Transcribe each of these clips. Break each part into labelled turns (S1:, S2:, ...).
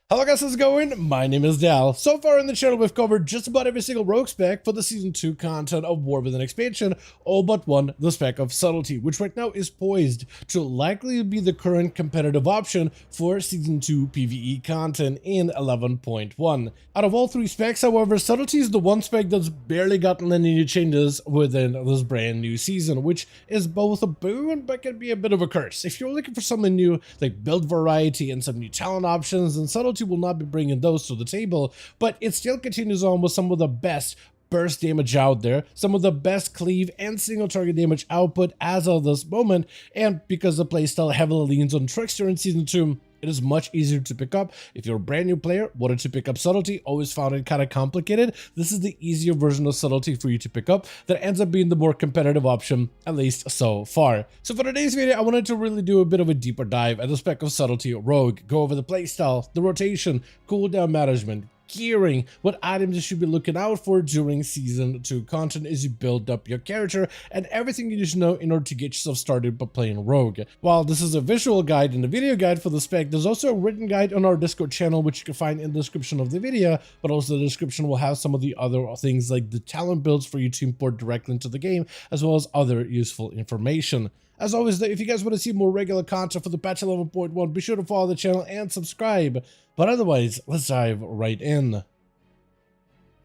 S1: Hello guys, how's it going? My name is Dal. So far in the channel we've covered just about every single rogue spec for the Season 2 content of War Within expansion, all but one, the spec of Subtlety, which right now is poised to likely be the current competitive option for Season 2 PvE content in 11.1. Out of all three specs, however, Subtlety is the one spec that's barely gotten any new changes within this brand new season, which is both a boon but can be a bit of a curse. If you're looking for something new, like build variety and some new talent options, then Subtlety will not be bringing those to the table, but it still continues on with some of the best burst damage out there, some of the best cleave and single target damage output as of this moment, and because the playstyle heavily leans on Trickster in Season 2, it is much easier to pick up. If you're a brand new player, wanted to pick up Subtlety, always found it kind of complicated, this is the easier version of Subtlety for you to pick up that ends up being the more competitive option, at least so far. So for today's video, I wanted to really do a bit of a deeper dive at the spec of Subtlety Rogue, go over the playstyle, the rotation, cooldown management, gearing, what items you should be looking out for during Season 2 content as you build up your character, and everything you need to know in order to get yourself started by playing Rogue. While this is a visual guide and a video guide for the spec, there's also a written guide on our Discord channel which you can find in the description of the video, but also the description will have some of the other things like the talent builds for you to import directly into the game, as well as other useful information. As always, if you guys want to see more regular content for the patch 11.1, be sure to follow the channel and subscribe. But otherwise, let's dive right in.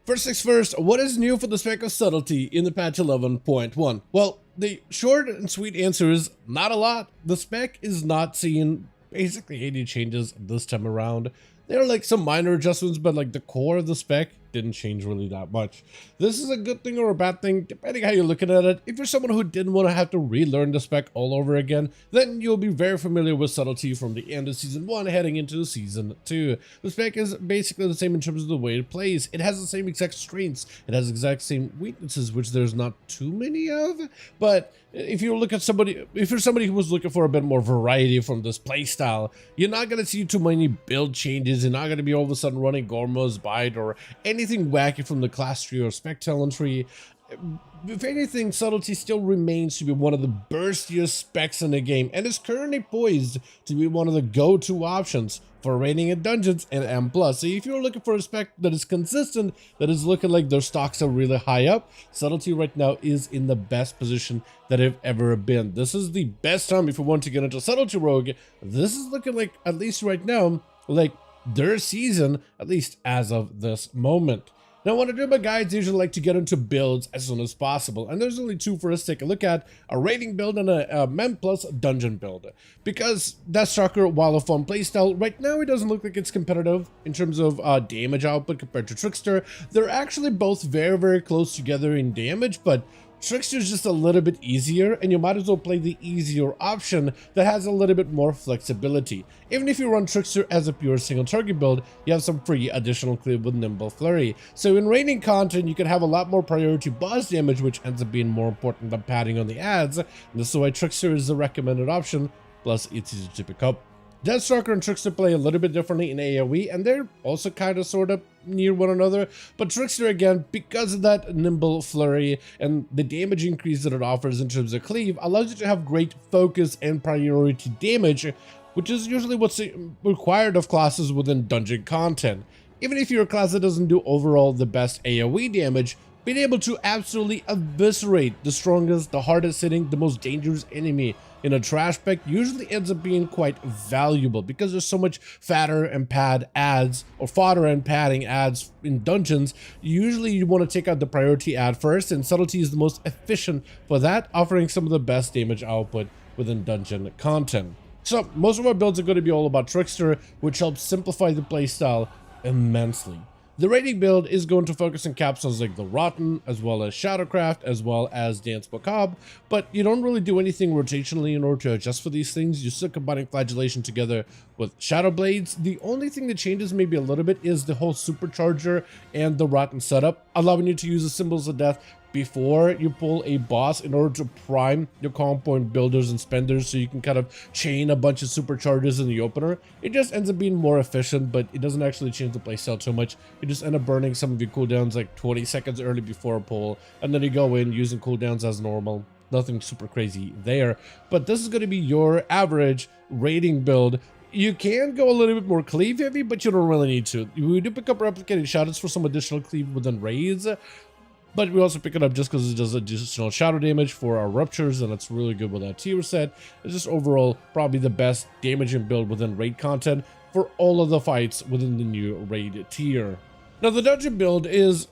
S1: First things first, what is new for the spec of Subtlety in the patch 11.1? Well, the short and sweet answer is not a lot. The spec is not seeing basically any changes this time around. There are like some minor adjustments, but like the core of the spec didn't change really that much. This is a good thing or a bad thing, depending how you're looking at it. If you're someone who didn't want to have to relearn the spec all over again, then you'll be very familiar with Subtlety from the end of Season 1 heading into Season 2. The spec is basically the same in terms of the way it plays. It has the same exact strengths, it has the exact same weaknesses, which there's not too many of, but if you look at if you're somebody who was looking for a bit more variety from this playstyle, you're not going to see too many build changes. You're not going to be all of a sudden running Gorma's Bite or anything wacky from the class tree or spec talent tree. If anything, Subtlety still remains to be one of the burstiest specs in the game and is currently poised to be one of the go-to options for raiding in dungeons and M+. So if you're looking for a spec that is consistent, that is looking like their stocks are really high up, Subtlety right now is in the best position that they've ever been. This is the best time if you want to get into Subtlety Rogue. This is looking like, at least right now, like their season, at least as of this moment. Now, when I do my guides, I usually like to get into builds as soon as possible, and there's only two for us to take a look at: a raiding build and a Mem plus dungeon build. Because Deathstalker, while a fun playstyle, right now it doesn't look like it's competitive in terms of damage output compared to Trickster. They're actually both very, very close together in damage, but Trickster is just a little bit easier, and you might as well play the easier option that has a little bit more flexibility. Even if you run Trickster as a pure single target build, you have some free additional cleave with Nimble Flurry. So in raiding content, you can have a lot more priority boss damage, which ends up being more important than padding on the ads. And this is why Trickster is the recommended option, plus it's easy to pick up. Deathstalker and Trickster play a little bit differently in AoE, and they're also kind of sort of near one another, but Trickster, again, because of that Nimble Flurry and the damage increase that it offers in terms of cleave, allows you to have great focus and priority damage, which is usually what's required of classes within dungeon content. Even if you're a class that doesn't do overall the best AoE damage, being able to absolutely eviscerate the strongest, the hardest hitting, the most dangerous enemy in a trash pack usually ends up being quite valuable because there's so much fodder and padding ads in dungeons. Usually you want to take out the priority ad first, and Subtlety is the most efficient for that, offering some of the best damage output within dungeon content. So most of our builds are going to be all about Trickster, which helps simplify the playstyle immensely. The raiding build is going to focus on capsules like the Rotten, as well as Shadowcraft, as well as Dance Macabre, but you don't really do anything rotationally in order to adjust for these things. You're still combining Flagellation together with Shadow Blades. The only thing that changes maybe a little bit is the whole Supercharger and the Rotten setup, allowing you to use the Symbols of Death before you pull a boss in order to prime your compound builders and spenders, so you can kind of chain a bunch of supercharges in the opener. It just ends up being more efficient, but it doesn't actually change the playstyle too much. You just end up burning some of your cooldowns like 20 seconds early before a pull, and then you go in using cooldowns as normal. Nothing super crazy there, but this is going to be your average raiding build You can go a little bit more cleave heavy, but you don't really need to. We do pick up replicating shadows for some additional cleave within raids, but we also pick it up just because it does additional shadow damage for our ruptures, and it's really good with that tier set. It's just overall probably the best damaging build within raid content for all of the fights within the new raid tier. Now the dungeon build is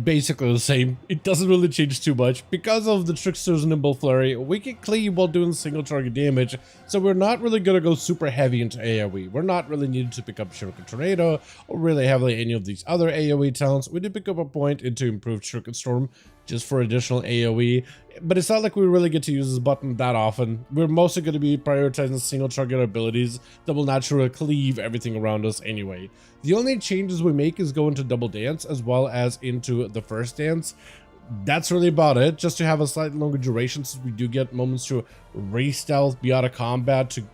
S1: basically the same. It doesn't really change too much. Because of the Trickster's Nimble Flurry, we can cleave while doing single target damage, so we're not really going to go super heavy into AoE. We're not really needed to pick up Shuriken Tornado or really heavily any of these other AoE talents. We did pick up a point into improved Shuriken Storm just for additional AoE, but it's not like we really get to use this button that often. We're mostly going to be prioritizing single target abilities that will naturally cleave everything around us anyway. The only changes we make is go into double dance as well as into the first dance. That's really about it, just to have a slightly longer duration since we do get moments to re-stealth, be out of combat, to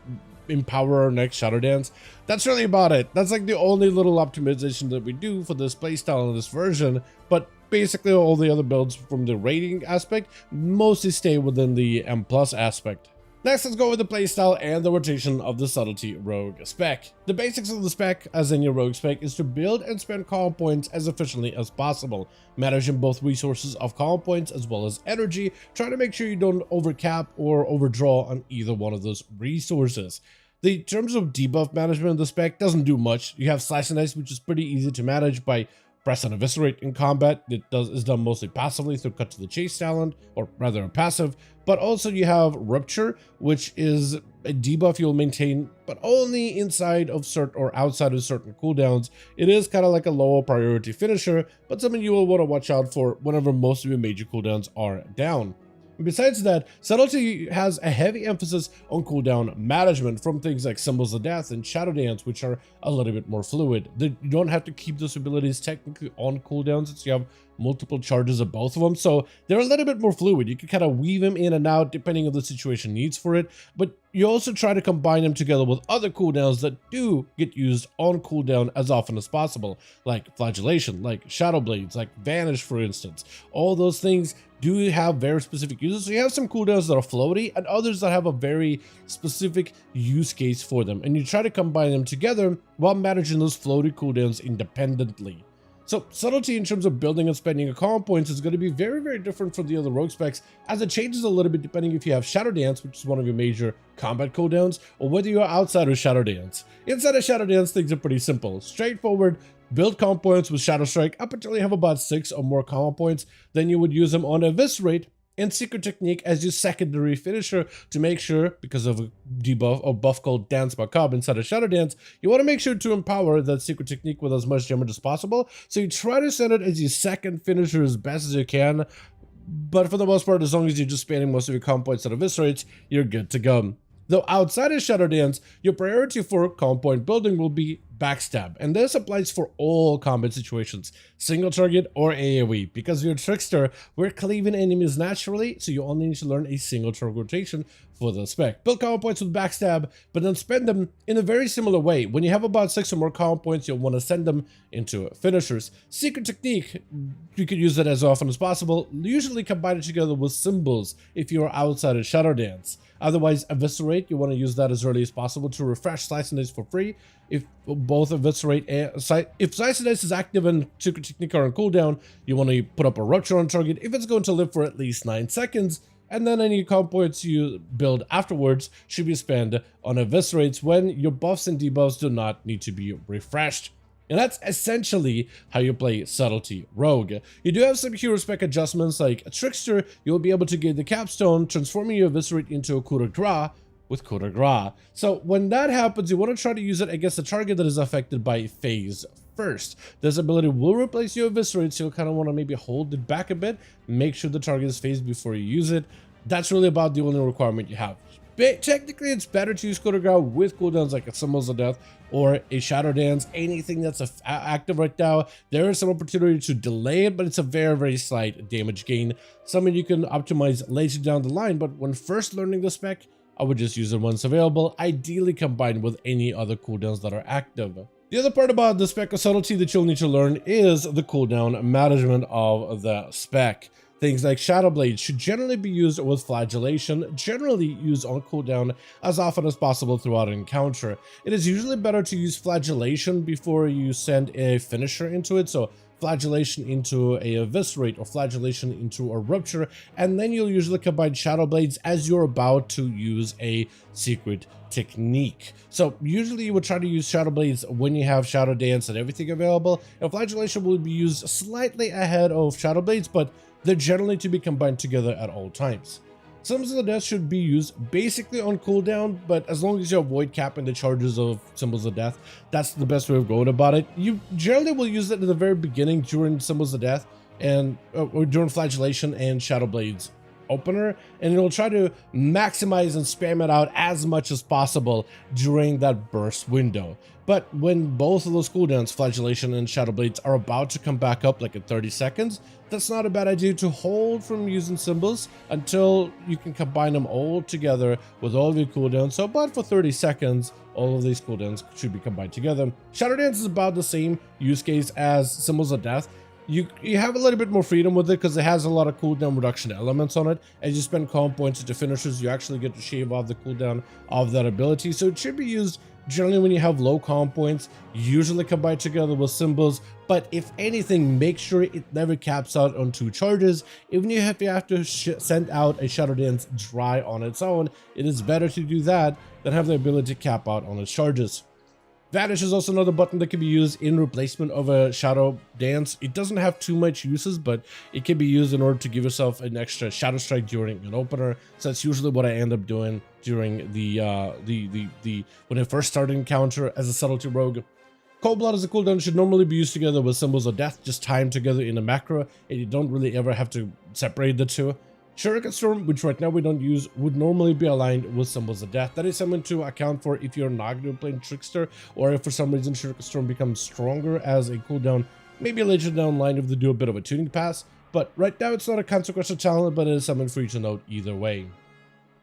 S1: empower our next shadow dance. That's really about it. That's like the only little optimization that we do for this playstyle in this version, but basically all the other builds from the rating aspect mostly stay within the M+ aspect. Next, let's go with the playstyle and the rotation of the Subtlety Rogue spec. The basics of the spec, as in your Rogue spec, is to build and spend calm points as efficiently as possible, managing both resources of calm points as well as energy, trying to make sure you don't overcap or overdraw on either one of those resources. The terms of debuff management of the spec doesn't do much. You have Slice and Dice, which is pretty easy to manage by press and eviscerate in combat. It is done mostly passively through cut to the chase talent, or rather a passive, but also you have rupture, which is a debuff you'll maintain, but only inside of certain or outside of certain cooldowns. It is kind of like a lower priority finisher, but something you will want to watch out for whenever most of your major cooldowns are down. Besides that, Subtlety has a heavy emphasis on cooldown management from things like Symbols of Death and Shadow Dance, which are a little bit more fluid. You don't have to keep those abilities technically on cooldowns since you have multiple charges of both of them, so they're a little bit more fluid. You can kind of weave them in and out depending on the situation needs for it, but you also try to combine them together with other cooldowns that do get used on cooldown as often as possible, like Flagellation, like Shadow Blades, like Vanish, for instance. All those things do have very specific uses. So you have some cooldowns that are floaty and others that have a very specific use case for them, and you try to combine them together while managing those floaty cooldowns independently. So Subtlety in terms of building and spending your calm points is going to be very, very different from the other rogue specs, as it changes a little bit depending if you have Shadow Dance, which is one of your major combat cooldowns, or whether you are outside of Shadow Dance. Inside of Shadow Dance, things are pretty simple. Straightforward, build calm points with Shadow Strike up until you have about 6 or more calm points, then you would use them on Eviscerate and Secret Technique as your secondary finisher to make sure, because of a debuff or buff called Dance Macabre inside of Shadow Dance, you want to make sure to empower that Secret Technique with as much damage as possible. So you try to send it as your second finisher as best as you can, but for the most part, as long as you're just spending most of your calm points on Eviscerates, you're good to go. Though outside of Shadow Dance, your priority for calm point building will be Backstab, and this applies for all combat situations, single target or AoE. Because you're a trickster, we're cleaving enemies naturally, so you only need to learn a single target rotation for the spec. Build calm points with Backstab, but then spend them in a very similar way. When you have about 6 or more calm points, you'll want to send them into finishers. Secret Technique, you could use it as often as possible, usually combine it together with Symbols if you're outside of Shadow Dance. Otherwise, Eviscerate, you want to use that as early as possible to refresh Slice and Dice for free. If both Eviscerate and if Slice and Dice is active and Secret Technique are on cooldown, you want to put up a Rupture on target if it's going to live for at least 9 seconds. And then any calm points you build afterwards should be spent on Eviscerates when your buffs and debuffs do not need to be refreshed. And that's essentially how you play Subtlety Rogue. You do have some hero spec adjustments, like a Trickster, you'll be able to get the Capstone, transforming your Eviscerate into a coup de grace with coup de grace. So when that happens, you want to try to use it against a target that is affected by phase first. This ability will replace your Eviscerate, so you'll kind of want to maybe hold it back a bit, make sure the target is phased before you use it. That's really about the only requirement you have. Technically, it's better to use coup de grace with cooldowns like a Symbols of Death or a Shadow Dance, anything that's active right now. There is some opportunity to delay it, but it's a very, very slight damage gain. Something you can optimize later down the line, but when first learning the spec, I would just use it once available, ideally combined with any other cooldowns that are active. The other part about the spec of Subtlety that you'll need to learn is the cooldown management of the spec. Things like Shadow Blade should generally be used with Flagellation, generally used on cooldown as often as possible throughout an encounter. It is usually better to use Flagellation before you send a finisher into it, so Flagellation into a Eviscerate or Flagellation into a Rupture, and then you'll usually combine Shadow Blades as you're about to use a secret technique. So usually you would try to use Shadow Blades when you have Shadow Dance and everything available, and Flagellation will be used slightly ahead of Shadow Blades, but they're generally to be combined together at all times. Symbols of the Death should be used basically on cooldown, but as long as you avoid capping the charges of Symbols of Death, that's the best way of going about it. You generally will use it at the very beginning during Symbols of Death and or during Flagellation and Shadow Blades opener, and you'll try to maximize and spam it out as much as possible during that burst window. But when both of those cooldowns, Flagellation and Shadow Blades, are about to come back up like in 30 seconds, that's not a bad idea to hold from using symbols until you can combine them all together with all of your cooldowns. So about for 30 seconds, all of these cooldowns should be combined together. Shadow Dance is about the same use case as Symbols of Death. You have a little bit more freedom with it because it has a lot of cooldown reduction elements on it. As you spend calm points into finishers, you actually get to shave off the cooldown of that ability. So it should be used generally when you have low calm points, usually combined together with symbols. But if anything, make sure it never caps out on 2 charges. Even if you have to send out a Shadow Dance dry on its own, it is better to do that than have the ability to cap out on its charges. Vanish is also another button that can be used in replacement of a Shadow Dance. It doesn't have too much uses, but it can be used in order to give yourself an extra Shadow Strike during an opener. So that's usually what I end up doing during when I first start an encounter as a Subtlety Rogue. Cold Blood as a cooldown should normally be used together with Symbols of Death, just tie them together in a macro, and you don't really ever have to separate the two. Shuriken Storm, which right now we don't use, would normally be aligned with Symbols of Death. That is something to account for if you're not going to be playing Trickster, or if for some reason Shuriken Storm becomes stronger as a cooldown, maybe later down the line if they do a bit of a tuning pass. But right now it's not a consequential talent, but it is something for you to note either way.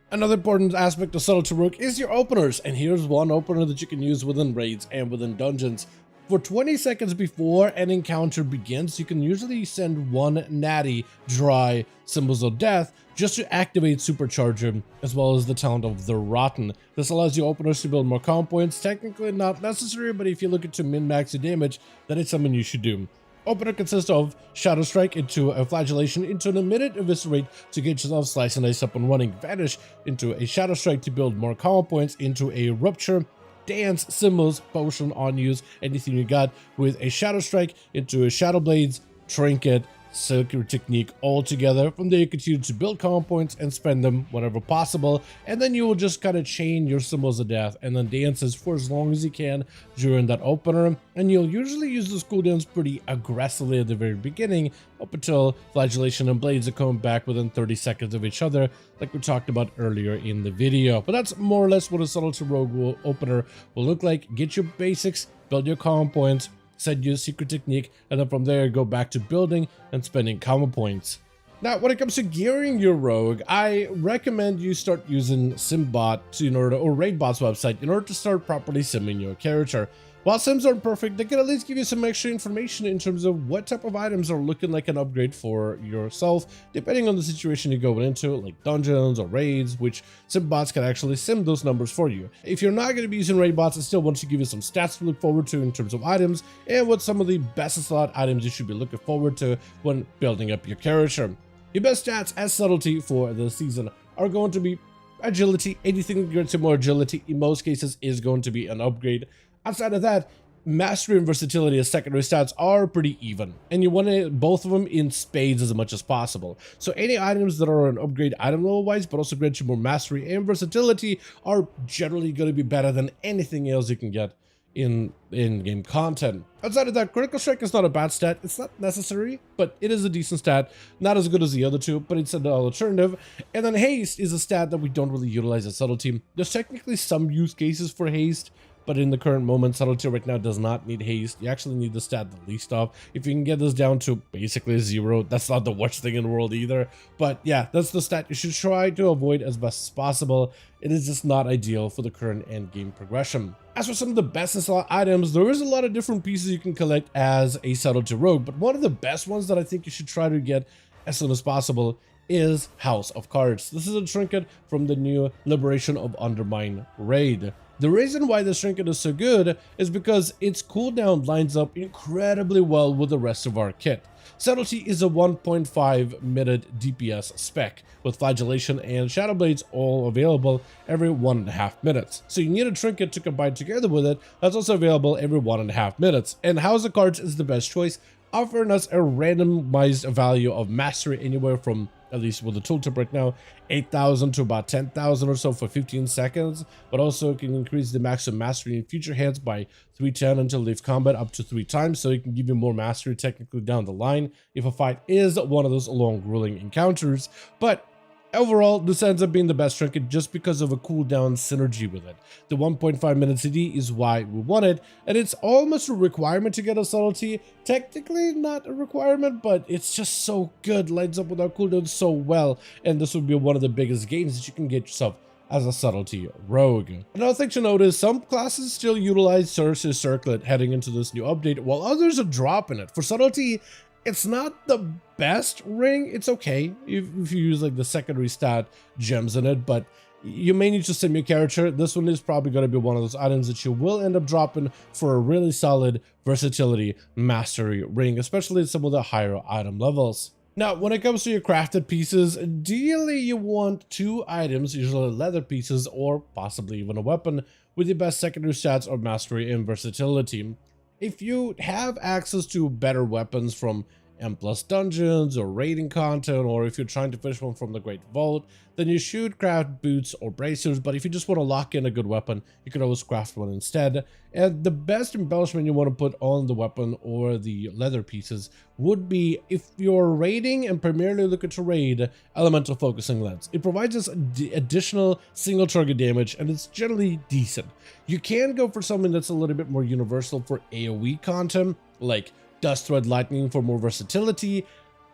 S1: Another important aspect of Subtlety Rogue is your openers, and here's one opener that you can use within raids and within dungeons. For 20 seconds before an encounter begins, you can usually send one natty dry Symbols of Death just to activate Supercharger, as well as the talent of the Rotten. This allows your openers to build more calm points. Technically not necessary, but if you're looking to min-max your damage, that is something you should do. Opener consists of Shadow Strike into a Flagellation into an immediate Eviscerate to get yourself Slice and Dice up and running. Vanish into a Shadow Strike to build more calm points into a Rupture. Dance, Symbols, Potion on use, anything you got with a Shadow Strike into a Shadow Blades, Trinket, Secret Technique all together. From there you continue to build calm points and spend them whenever possible, and then you will just kind of chain your Symbols of Death and then dances for as long as you can during that opener, and you'll usually use those cooldowns pretty aggressively at the very beginning up until Flagellation and Blades are coming back within 30 seconds of each other, like we talked about earlier in the video. But that's more or less what a Subtlety Rogue opener will look like. Get your basics, build your calm points, set your secret technique, and then from there go back to building and spending karma points. Now, when it comes to gearing your rogue, I recommend you start using Simbot or Raidbot's website in order to start properly simming your character. While sims aren't perfect, they can at least give you some extra information in terms of what type of items are looking like an upgrade for yourself, depending on the situation you're going into, like dungeons or raids, which Simbots can actually sim those numbers for you. If you're not going to be using Raidbots, I still want to give you some stats to look forward to in terms of items, and what some of the best slot items you should be looking forward to when building up your character. Your best stats as Subtlety for the season are going to be Agility. Anything that gets you more agility in most cases is going to be an upgrade. Outside of that, Mastery and Versatility as secondary stats are pretty even, and you want both of them in spades as much as possible. So any items that are an upgrade item level wise, but also grant you more Mastery and Versatility, are generally going to be better than anything else you can get in in-game content. Outside of that, Critical Strike is not a bad stat. It's not necessary, but it is a decent stat. Not as good as the other two, but it's an alternative. And then Haste is a stat that we don't really utilize as Subtlety. There's technically some use cases for Haste, but in the current moment, Subtlety right now does not need Haste. You actually need the stat the least of. If you can get this down to basically 0, that's not the worst thing in the world either. But yeah, that's the stat you should try to avoid as best as possible. It is just not ideal for the current end game progression. As for some of the best in slot items, there is a lot of different pieces you can collect as a Subtlety Rogue, but one of the best ones that I think you should try to get as soon as possible is House of Cards. This is a trinket from the new Liberation of Undermine raid. The reason why this trinket is so good is because its cooldown lines up incredibly well with the rest of our kit. Subtlety is a 1.5 minute DPS spec, with Flagellation and Shadow Blades all available every 1.5 minutes. So you need a trinket to combine together with it that's also available every 1.5 minutes. And House of Cards is the best choice, offering us a randomized value of mastery anywhere from, at least with the tooltip right now, 8,000 to about 10,000 or so for 15 seconds, but also can increase the maximum mastery in future hands by 310 until leave combat up to 3 times, so it can give you more mastery technically down the line if a fight is one of those long grueling encounters. But overall, this ends up being the best trinket just because of a cooldown synergy with it. The 1.5 minute CD is why we want it, and it's almost a requirement to get a Subtlety. Technically not a requirement, but it's just so good, lines up with our cooldown so well, and this would be one of the biggest gains that you can get yourself as a Subtlety rogue. Another thing to note is some classes still utilize Cersei's Circlet heading into this new update, while others are dropping it. For Subtlety, it's not the best ring. It's okay if you use like the secondary stat gems in it, but you may need to sim your character. This one is probably going to be one of those items that you will end up dropping for a really solid versatility mastery ring, especially at some of the higher item levels. Now, when it comes to your crafted pieces, ideally you want 2 items, usually leather pieces or possibly even a weapon, with the best secondary stats or mastery and versatility. If you have access to better weapons from M+ dungeons or raiding content, or if you're trying to fish one from the Great Vault, then you should craft boots or bracers. But if you just want to lock in a good weapon, you can always craft one instead. And the best embellishment you want to put on the weapon or the leather pieces would be, if you're raiding and primarily looking to raid, Elemental Focusing Lens. It provides us additional single target damage, and it's generally decent. You can go for something that's a little bit more universal for AoE content, like Dust Thread Lightning for more versatility.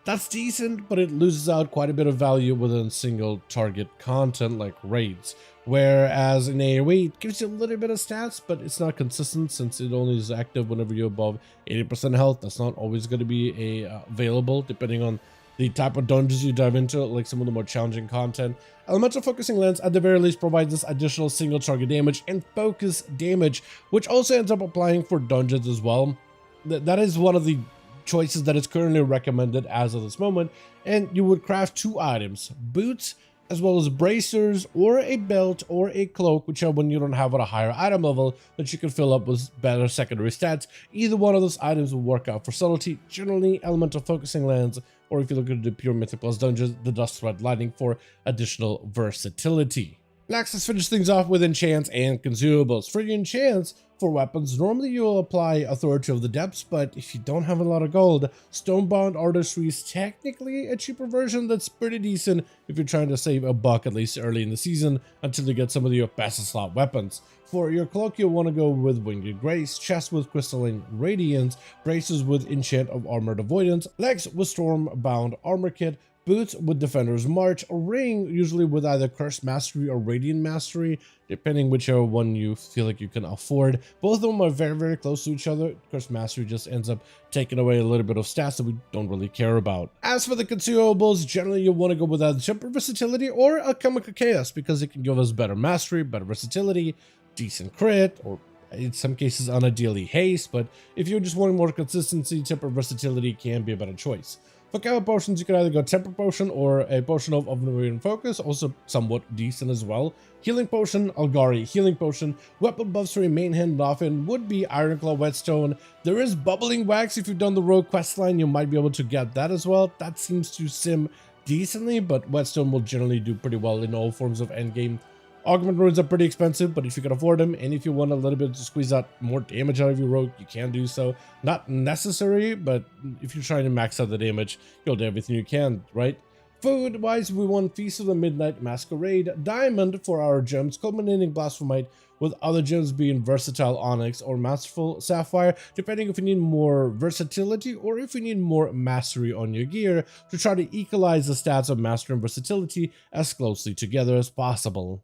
S1: That's decent, but it loses out quite a bit of value within single target content like raids. Whereas in AoE, it gives you a little bit of stats, but it's not consistent since it only is active whenever you're above 80% health. That's not always going to be available depending on the type of dungeons you dive into, like some of the more challenging content. Elemental Focusing Lens at the very least provides us additional single target damage and focus damage, which also ends up applying for dungeons as well. That is one of the choices that is currently recommended as of this moment, and you would craft 2 items, boots as well as bracers or a belt or a cloak, whichever one you don't have at a higher item level that you can fill up with better secondary stats. Either one of those items will work out for Subtlety, generally Elemental Focusing Lens, or if you look at the pure Mythic Plus dungeons, the Dust Thread Lightning for additional versatility. Next, let's finish things off with Enchants and Consumables. For your enchants, for weapons, normally you'll apply Authority of the Depths, but if you don't have a lot of gold, Stonebound Artistry is technically a cheaper version that's pretty decent if you're trying to save a buck at least early in the season until you get some of your best slot weapons. For your cloak, you'll want to go with Winged Grace, chest with Crystalline Radiance, braces with Enchant of Armored Avoidance, legs with Stormbound Armor Kit, boots with Defender's March, a ring usually with either Cursed Mastery or Radiant Mastery, depending whichever one you feel like you can afford. Both of them are very, very close to each other. Cursed Mastery just ends up taking away a little bit of stats that we don't really care about. As for the consumables, generally you want to go with either Temper Versatility or Alchemical Chaos, because it can give us better mastery, better versatility, decent crit, or in some cases unideally haste. But if you're just wanting more consistency, Temper Versatility can be a better choice. For Chemical Potions, you can either go Temper Potion or a Potion of Unwavering Focus, also somewhat decent as well. Healing Potion, Algari, Healing Potion, weapon buffs for your main hand often would be Ironclaw Whetstone. There is Bubbling Wax. If you've done the Rogue questline, you might be able to get that as well. That seems to sim decently, but Whetstone will generally do pretty well in all forms of endgame. Augment runes are pretty expensive, but if you can afford them, and if you want a little bit to squeeze out more damage out of your rogue, you can do so. Not necessary, but if you're trying to max out the damage, you'll do everything you can, right? Food-wise, we want Feast of the Midnight Masquerade, Diamond for our gems, Culminating Blasphemite, with other gems being Versatile Onyx or Masterful Sapphire, depending if you need more versatility or if you need more mastery on your gear, to try to equalize the stats of mastery and versatility as closely together as possible.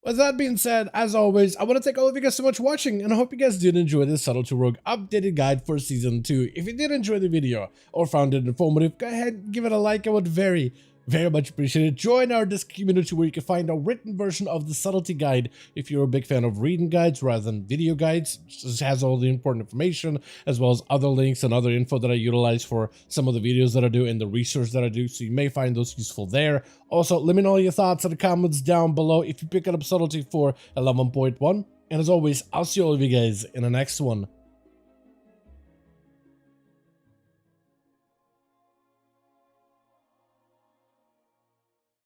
S1: With that being said, as always, I want to thank all of you guys so much for watching, and I hope you guys did enjoy this Subtlety Rogue updated guide for Season 2. If you did enjoy the video or found it informative, go ahead and give it a like. I would very much appreciate it. Join our Discord community where you can find a written version of the Subtlety guide if you're a big fan of reading guides rather than video guides. It just has all the important information as well as other links and other info that I utilize for some of the videos that I do and the research that I do, so you may find those useful there. Also, let me know your thoughts in the comments down below if you pick up Subtlety for 11.1. And as always, I'll see all of you guys in the next one.